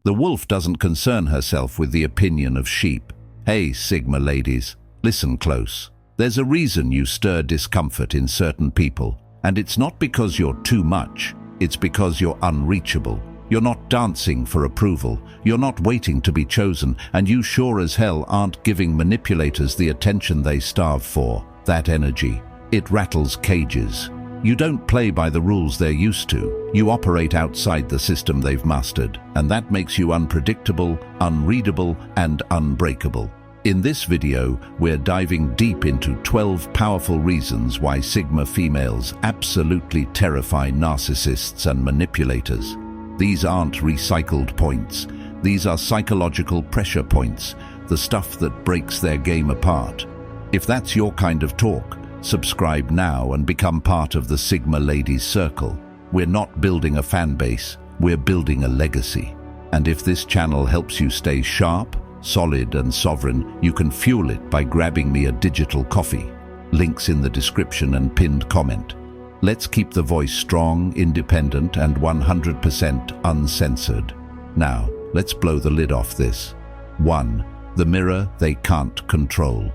The wolf doesn't concern herself with the opinion of sheep. Hey, Sigma ladies, listen close. There's a reason you stir discomfort in certain people, and it's not because you're too much, it's because you're unreachable. You're not dancing for approval, you're not waiting to be chosen, and you sure as hell aren't giving manipulators the attention they starve for. That energy, it rattles cages. You don't play by the rules they're used to. You operate outside the system they've mastered, and that makes you unpredictable, unreadable, and unbreakable. In this video, we're diving deep into 12 powerful reasons why Sigma females absolutely terrify narcissists and manipulators. These aren't recycled points. These are psychological pressure points, the stuff that breaks their game apart. If that's your kind of talk, subscribe now and become part of the Sigma Ladies Circle. We're not building a fan base, we're building a legacy. And if this channel helps you stay sharp, solid and sovereign, you can fuel it by grabbing me a digital coffee. Links in the description and pinned comment. Let's keep the voice strong, independent, and 100% uncensored. Now, let's blow the lid off this. 1. The mirror they can't control.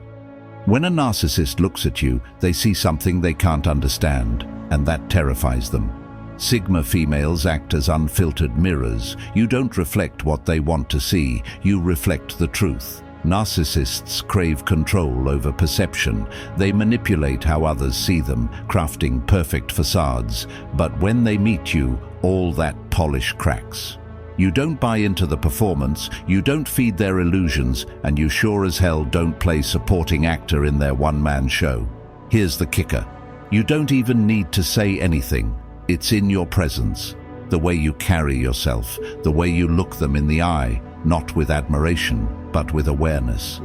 When a narcissist looks at you, they see something they can't understand, and that terrifies them. Sigma females act as unfiltered mirrors. You don't reflect what they want to see, you reflect the truth. Narcissists crave control over perception. They manipulate how others see them, crafting perfect facades. But when they meet you, all that polish cracks. You don't buy into the performance, you don't feed their illusions, and you sure as hell don't play supporting actor in their one-man show. Here's the kicker. You don't even need to say anything. It's in your presence. The way you carry yourself, the way you look them in the eye, not with admiration, but with awareness.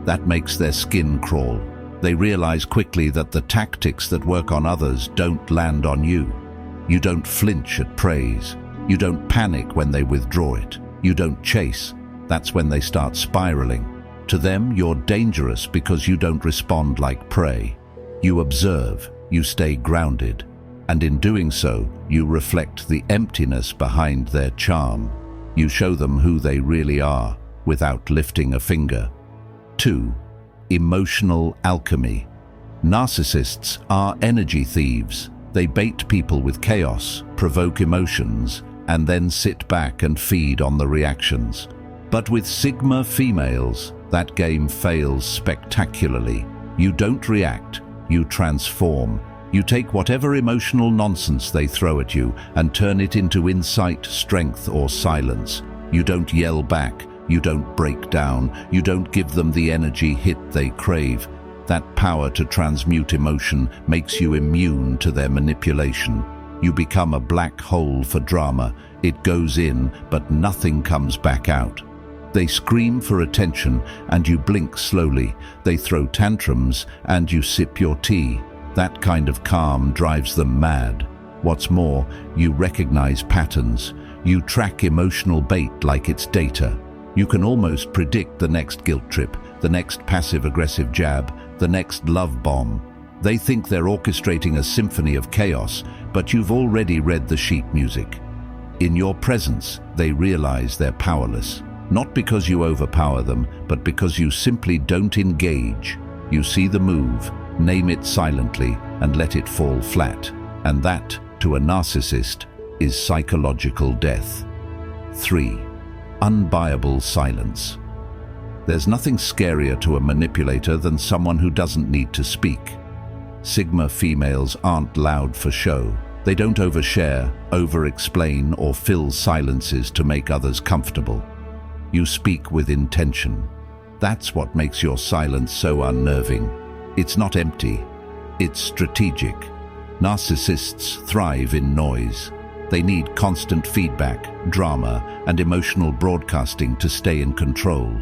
That makes their skin crawl. They realize quickly that the tactics that work on others don't land on you. You don't flinch at praise. You don't panic when they withdraw it. You don't chase. That's when they start spiraling. To them, you're dangerous because you don't respond like prey. You observe, you stay grounded, and in doing so, you reflect the emptiness behind their charm. You show them who they really are, without lifting a finger. 2. Emotional alchemy. Narcissists are energy thieves. They bait people with chaos, provoke emotions, and then sit back and feed on the reactions. But with Sigma females, that game fails spectacularly. You don't react, you transform. You take whatever emotional nonsense they throw at you and turn it into insight, strength, or silence. You don't yell back, you don't break down, you don't give them the energy hit they crave. That power to transmute emotion makes you immune to their manipulation. You become a black hole for drama. It goes in, but nothing comes back out. They scream for attention, and you blink slowly. They throw tantrums, and you sip your tea. That kind of calm drives them mad. What's more, you recognize patterns. You track emotional bait like it's data. You can almost predict the next guilt trip, the next passive-aggressive jab, the next love bomb. They think they're orchestrating a symphony of chaos, but you've already read the sheet music. In your presence, they realize they're powerless. Not because you overpower them, but because you simply don't engage. You see the move, name it silently, and let it fall flat. And that, to a narcissist, is psychological death. 3. Unbuyable silence. There's nothing scarier to a manipulator than someone who doesn't need to speak. Sigma females aren't loud for show. They don't overshare, over-explain, or fill silences to make others comfortable. You speak with intention. That's what makes your silence so unnerving. It's not empty, it's strategic. Narcissists thrive in noise. They need constant feedback, drama, and emotional broadcasting to stay in control.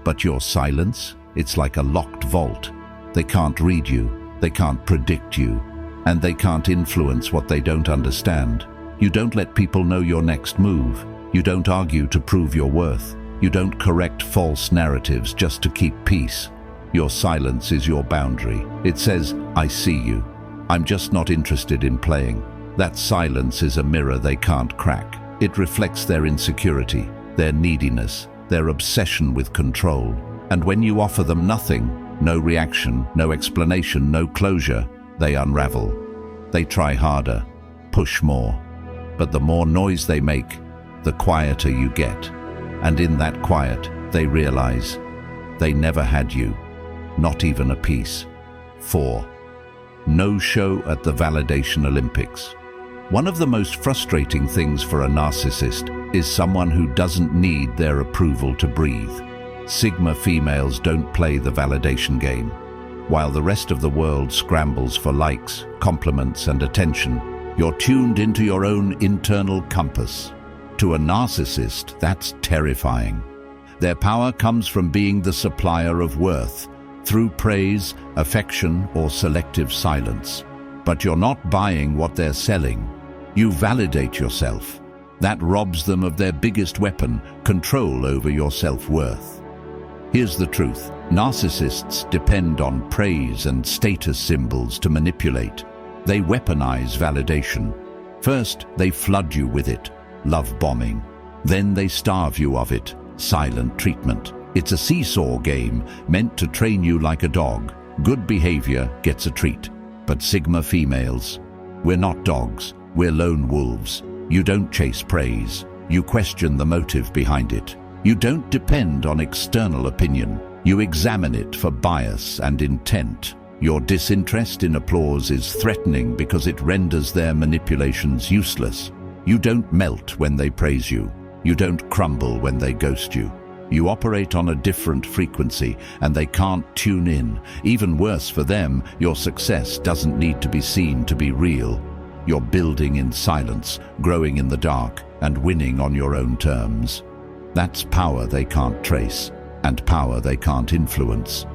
But your silence, it's like a locked vault. They can't read you, they can't predict you, and they can't influence what they don't understand. You don't let people know your next move. You don't argue to prove your worth. You don't correct false narratives just to keep peace. Your silence is your boundary. It says, I see you. I'm just not interested in playing. That silence is a mirror they can't crack. It reflects their insecurity, their neediness, their obsession with control. And when you offer them nothing, no reaction, no explanation, no closure, they unravel. They try harder, push more. But the more noise they make, the quieter you get. And in that quiet, they realize they never had you, not even a piece. 4. No show at the validation Olympics. One of the most frustrating things for a narcissist is someone who doesn't need their approval to breathe. Sigma females don't play the validation game. While the rest of the world scrambles for likes, compliments, and attention, you're tuned into your own internal compass. To a narcissist, that's terrifying. Their power comes from being the supplier of worth, through praise, affection, or selective silence. But you're not buying what they're selling. You validate yourself. That robs them of their biggest weapon, control over your self-worth. Here's the truth. Narcissists depend on praise and status symbols to manipulate. They weaponize validation. First, they flood you with it, love bombing. Then they starve you of it, silent treatment. It's a seesaw game meant to train you like a dog. Good behavior gets a treat. But Sigma females, we're not dogs, we're lone wolves. You don't chase praise. You question the motive behind it. You don't depend on external opinion. You examine it for bias and intent. Your disinterest in applause is threatening because it renders their manipulations useless. You don't melt when they praise you. You don't crumble when they ghost you. You operate on a different frequency, and they can't tune in. Even worse for them, your success doesn't need to be seen to be real. You're building in silence, growing in the dark, and winning on your own terms. That's power they can't trace, and power they can't influence.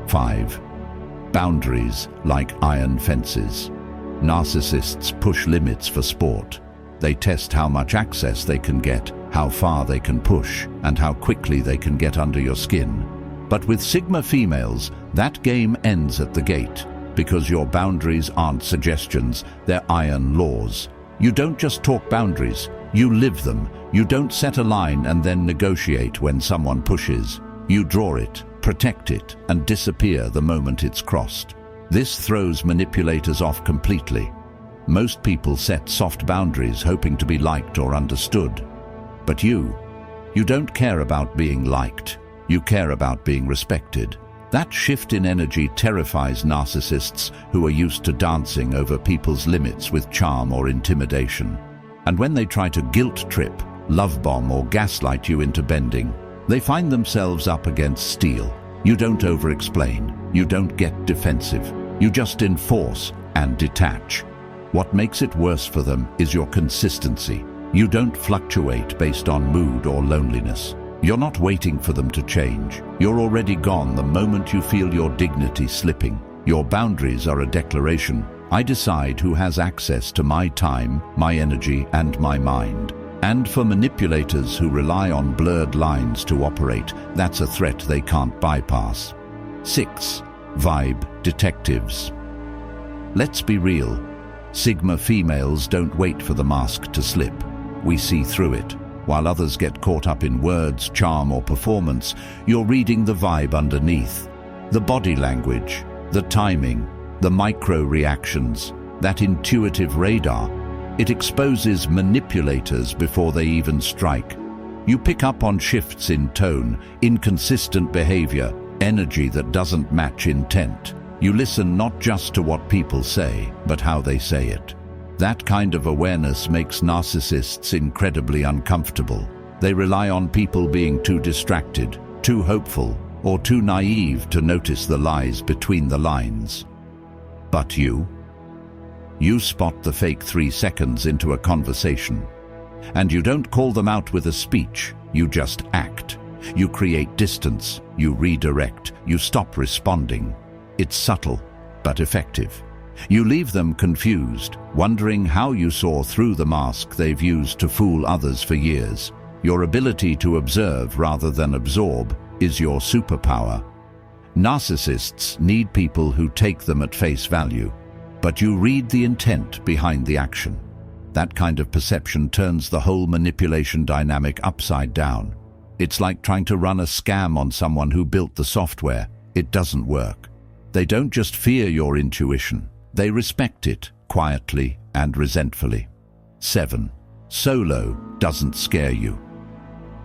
5. Boundaries like iron fences. Narcissists push limits for sport. They test how much access they can get, how far they can push, and how quickly they can get under your skin. But with Sigma females, that game ends at the gate, because your boundaries aren't suggestions, they're iron laws. You don't just talk boundaries, you live them. You don't set a line and then negotiate when someone pushes. You draw it, protect it, and disappear the moment it's crossed. This throws manipulators off completely. Most people set soft boundaries hoping to be liked or understood. But you don't care about being liked. You care about being respected. That shift in energy terrifies narcissists who are used to dancing over people's limits with charm or intimidation. And when they try to guilt trip, love bomb, or gaslight you into bending, they find themselves up against steel. You don't over-explain. You don't get defensive. You just enforce and detach. What makes it worse for them is your consistency. You don't fluctuate based on mood or loneliness. You're not waiting for them to change. You're already gone the moment you feel your dignity slipping. Your boundaries are a declaration. I decide who has access to my time, my energy, and my mind. And for manipulators who rely on blurred lines to operate, that's a threat they can't bypass. 6. Vibe detectives. Let's be real. Sigma females don't wait for the mask to slip. We see through it. While others get caught up in words, charm, or performance, you're reading the vibe underneath. The body language, the timing, the micro-reactions, that intuitive radar. It exposes manipulators before they even strike. You pick up on shifts in tone, inconsistent behavior, energy that doesn't match intent. You listen not just to what people say, but how they say it. That kind of awareness makes narcissists incredibly uncomfortable. They rely on people being too distracted, too hopeful, or too naive to notice the lies between the lines. But you spot the fake 3 seconds into a conversation. And you don't call them out with a speech, you just act. You create distance, you redirect, you stop responding. It's subtle, but effective. You leave them confused, wondering how you saw through the mask they've used to fool others for years. Your ability to observe rather than absorb is your superpower. Narcissists need people who take them at face value, but you read the intent behind the action. That kind of perception turns the whole manipulation dynamic upside down. It's like trying to run a scam on someone who built the software. It doesn't work. They don't just fear your intuition. They respect it, quietly and resentfully. 7. Solo doesn't scare you.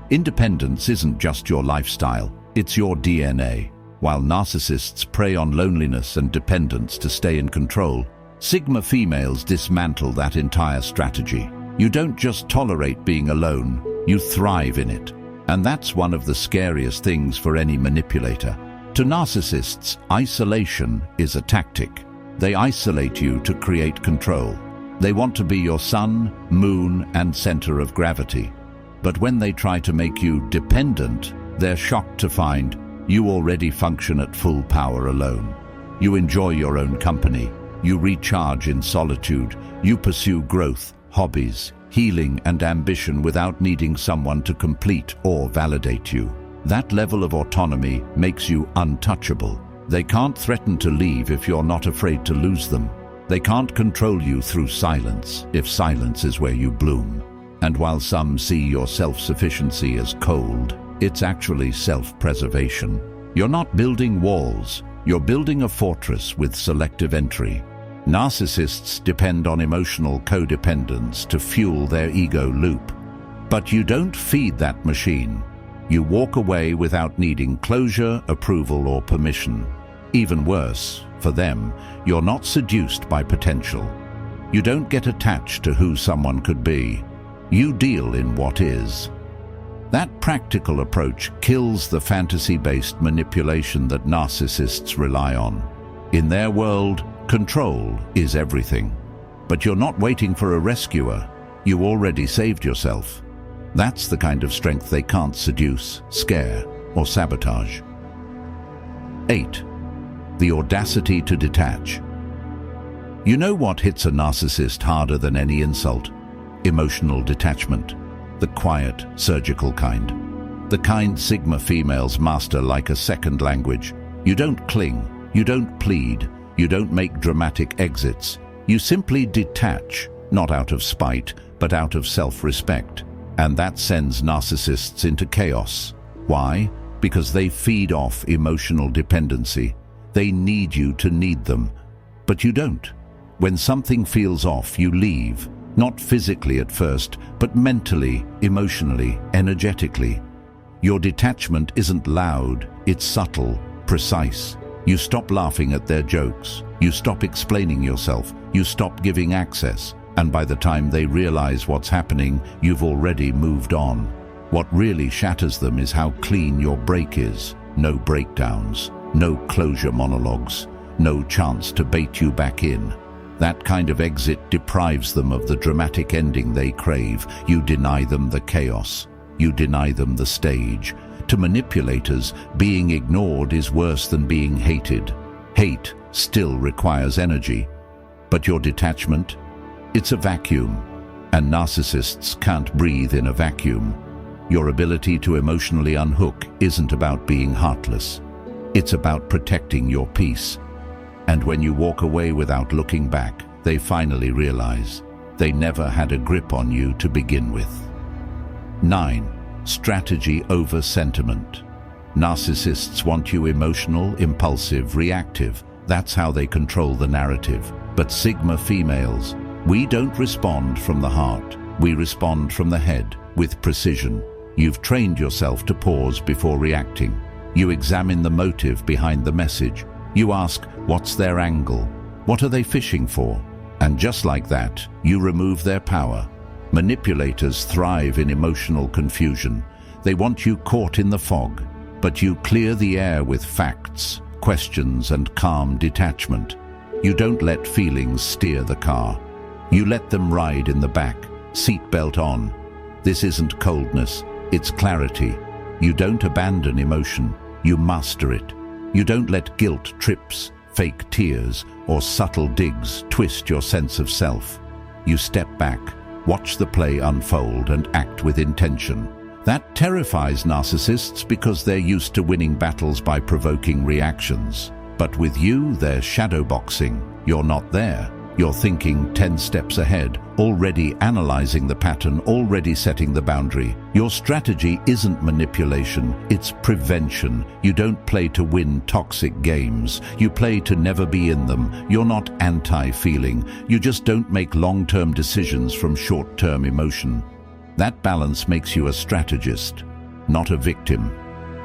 Independence isn't just your lifestyle, it's your DNA. While narcissists prey on loneliness and dependence to stay in control, Sigma females dismantle that entire strategy. You don't just tolerate being alone, you thrive in it. And that's one of the scariest things for any manipulator. To narcissists, isolation is a tactic. They isolate you to create control. They want to be your sun, moon, and center of gravity. But when they try to make you dependent, they're shocked to find you already function at full power alone. You enjoy your own company. You recharge in solitude. You pursue growth, hobbies, healing, and ambition without needing someone to complete or validate you. That level of autonomy makes you untouchable. They can't threaten to leave if you're not afraid to lose them. They can't control you through silence, if silence is where you bloom. And while some see your self-sufficiency as cold, it's actually self-preservation. You're not building walls, you're building a fortress with selective entry. Narcissists depend on emotional codependence to fuel their ego loop. But you don't feed that machine. You walk away without needing closure, approval, or permission. Even worse, for them, you're not seduced by potential. You don't get attached to who someone could be. You deal in what is. That practical approach kills the fantasy-based manipulation that narcissists rely on. In their world, control is everything. But you're not waiting for a rescuer. You already saved yourself. That's the kind of strength they can't seduce, scare, or sabotage. 8. The audacity to detach. You know what hits a narcissist harder than any insult? Emotional detachment. The quiet, surgical kind. The kind Sigma females master like a second language. You don't cling, you don't plead, you don't make dramatic exits. You simply detach, not out of spite, but out of self-respect. And that sends narcissists into chaos. Why? Because they feed off emotional dependency. They need you to need them, but you don't. When something feels off, you leave. Not physically at first, but mentally, emotionally, energetically. Your detachment isn't loud, it's subtle, precise. You stop laughing at their jokes. You stop explaining yourself. You stop giving access. And by the time they realize what's happening, you've already moved on. What really shatters them is how clean your break is. No breakdowns, no closure monologues, no chance to bait you back in. That kind of exit deprives them of the dramatic ending they crave. You deny them the chaos. You deny them the stage. To manipulators, being ignored is worse than being hated. Hate still requires energy. But your detachment? It's a vacuum. And narcissists can't breathe in a vacuum. Your ability to emotionally unhook isn't about being heartless. It's about protecting your peace. And when you walk away without looking back, they finally realize they never had a grip on you to begin with. 9. Strategy over sentiment. Narcissists want you emotional, impulsive, reactive. That's how they control the narrative. But Sigma females, we don't respond from the heart. We respond from the head, with precision. You've trained yourself to pause before reacting. You examine the motive behind the message. You ask, what's their angle? What are they fishing for? And just like that, you remove their power. Manipulators thrive in emotional confusion. They want you caught in the fog, but you clear the air with facts, questions, and calm detachment. You don't let feelings steer the car. You let them ride in the back, seatbelt on. This isn't coldness, it's clarity. You don't abandon emotion, you master it. You don't let guilt trips, fake tears, or subtle digs twist your sense of self. You step back, watch the play unfold, and act with intention. That terrifies narcissists because they're used to winning battles by provoking reactions. But with you, they're shadowboxing. You're not there. You're thinking 10 steps ahead, already analyzing the pattern, already setting the boundary. Your strategy isn't manipulation, it's prevention. You don't play to win toxic games. You play to never be in them. You're not anti-feeling. You just don't make long-term decisions from short-term emotion. That balance makes you a strategist, not a victim.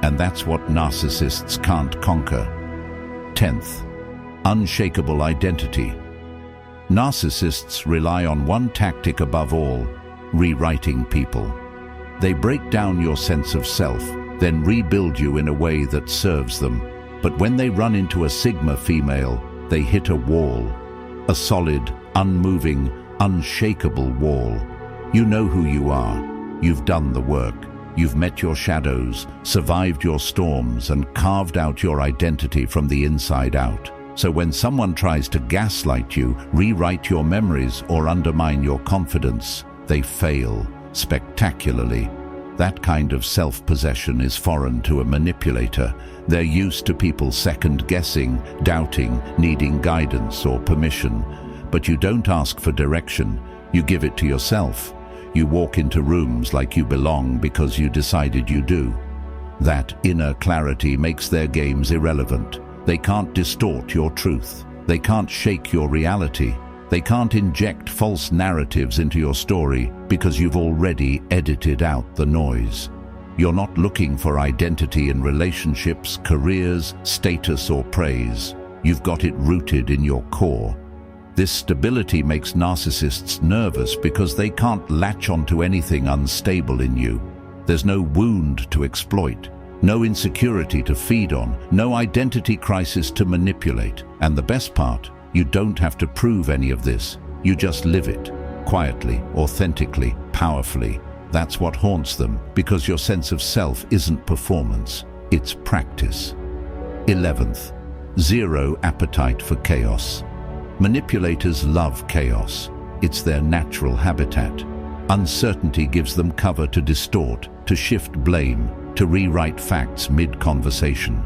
And that's what narcissists can't conquer. 10th, unshakable identity. Narcissists rely on one tactic above all: rewriting people. They break down your sense of self, then rebuild you in a way that serves them. But when they run into a Sigma female, they hit a wall. A solid, unmoving, unshakable wall. You know who you are. You've done the work. You've met your shadows, survived your storms, and carved out your identity from the inside out. So when someone tries to gaslight you, rewrite your memories, or undermine your confidence, they fail spectacularly. That kind of self-possession is foreign to a manipulator. They're used to people second-guessing, doubting, needing guidance or permission. But you don't ask for direction, you give it to yourself. You walk into rooms like you belong because you decided you do. That inner clarity makes their games irrelevant. They can't distort your truth. They can't shake your reality. They can't inject false narratives into your story because you've already edited out the noise. You're not looking for identity in relationships, careers, status, or praise. You've got it rooted in your core. This stability makes narcissists nervous because they can't latch onto anything unstable in you. There's no wound to exploit. No insecurity to feed on, no identity crisis to manipulate. And the best part, you don't have to prove any of this. You just live it, quietly, authentically, powerfully. That's what haunts them, because your sense of self isn't performance, it's practice. 11th, zero appetite for chaos. Manipulators love chaos. It's their natural habitat. Uncertainty gives them cover to distort, to shift blame, to rewrite facts mid-conversation.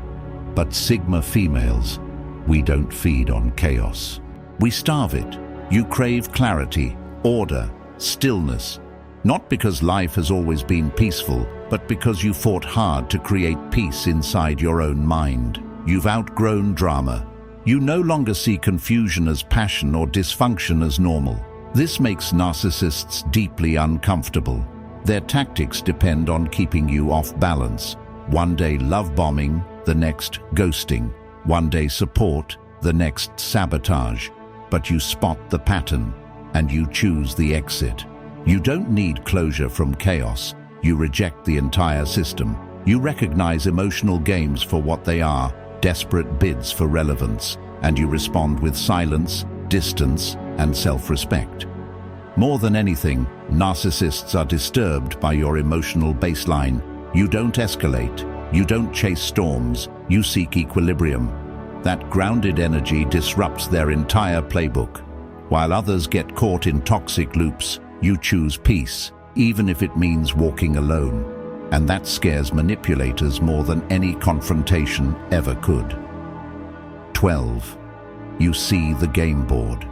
But Sigma females, we don't feed on chaos. We starve it. You crave clarity, order, stillness. Not because life has always been peaceful, but because you fought hard to create peace inside your own mind. You've outgrown drama. You no longer see confusion as passion or dysfunction as normal. This makes narcissists deeply uncomfortable. Their tactics depend on keeping you off balance. One day love bombing, the next ghosting. One day support, the next sabotage. But you spot the pattern, and you choose the exit. You don't need closure from chaos. You reject the entire system. You recognize emotional games for what they are, desperate bids for relevance, and you respond with silence, distance, and self-respect. More than anything, narcissists are disturbed by your emotional baseline. You don't escalate. You don't chase storms. You seek equilibrium. That grounded energy disrupts their entire playbook. While others get caught in toxic loops, you choose peace, even if it means walking alone. And that scares manipulators more than any confrontation ever could. 12. You see the game board.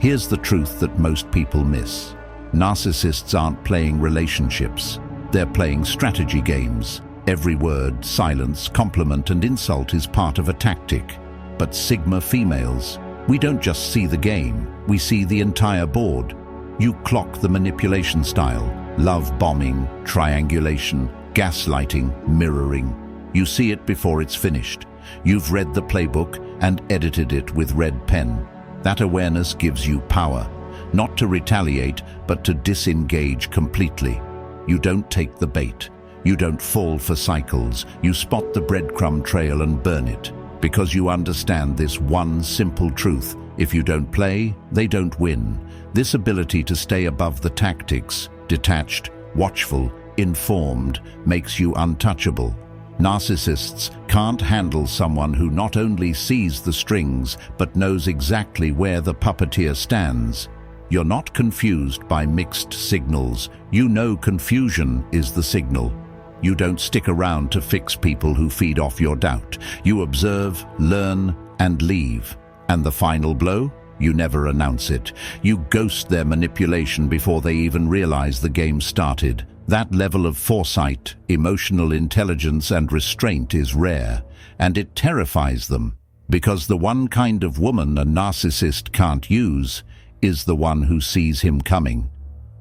Here's the truth that most people miss. Narcissists aren't playing relationships. They're playing strategy games. Every word, silence, compliment, and insult is part of a tactic. But Sigma females, we don't just see the game, we see the entire board. You clock the manipulation style: love bombing, triangulation, gaslighting, mirroring. You see it before it's finished. You've read the playbook and edited it with red pen. That awareness gives you power, not to retaliate, but to disengage completely. You don't take the bait. You don't fall for cycles. You spot the breadcrumb trail and burn it, because you understand this one simple truth: if you don't play, they don't win. This ability to stay above the tactics, detached, watchful, informed, makes you untouchable. Narcissists can't handle someone who not only sees the strings, but knows exactly where the puppeteer stands. You're not confused by mixed signals. You know confusion is the signal. You don't stick around to fix people who feed off your doubt. You observe, learn, and leave. And the final blow? You never announce it. You ghost their manipulation before they even realize the game started. That level of foresight, emotional intelligence, and restraint is rare, and it terrifies them, because the one kind of woman a narcissist can't use is the one who sees him coming.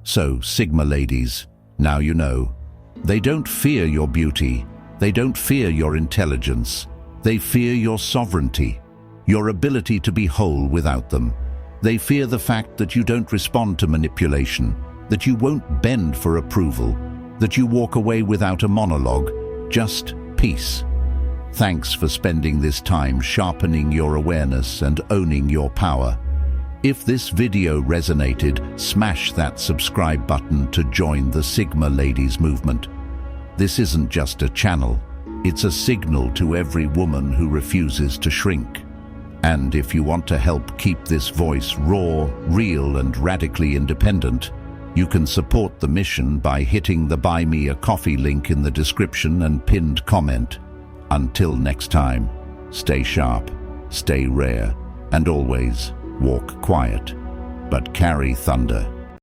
So, Sigma ladies, now you know. They don't fear your beauty. They don't fear your intelligence. They fear your sovereignty, your ability to be whole without them. They fear the fact that you don't respond to manipulation, that you won't bend for approval, that you walk away without a monologue, just peace. Thanks for spending this time sharpening your awareness and owning your power. If this video resonated, smash that subscribe button to join the Sigma Ladies movement. This isn't just a channel, it's a signal to every woman who refuses to shrink. And if you want to help keep this voice raw, real, and radically independent, you can support the mission by hitting the Buy Me a Coffee link in the description and pinned comment. Until next time, stay sharp, stay rare, and always walk quiet, but carry thunder.